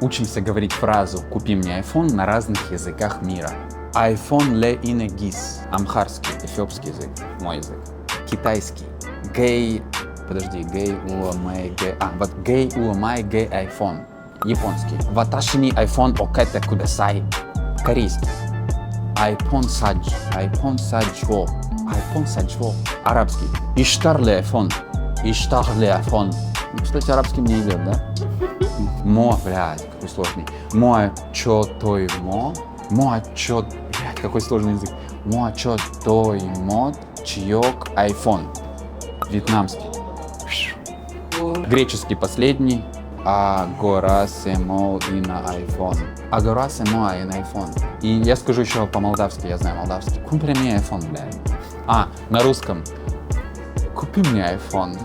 учимся говорить фразу «Купи мне iPhone» на разных языках мира. iPhone le inegis. Амхарский, эфиопский язык, мой язык. Китайский. Гей... Подожди, гей уамай гей... вот гей уамай гей iPhone. Японский. Ваташи ни iPhone окете кудасай. Корейский. iPhone садж. iPhone саджво. iPhone саджво. Арабский. Иштар ли iPhone. Иштар ли iPhone. Кстати, арабский мне идет, да? Блядь, какой сложный. Моа чо той мо. Моа чо... Блядь, какой сложный язык. Моа чо той мо чиёк iPhone. Вьетнамский. Греческий последний. Агорасемо и на iPhone. Агорасемо и на iPhone. И я скажу еще по-молдавски, я знаю молдавский. Купи мне iPhone, блядь. На русском. Купи мне iPhone.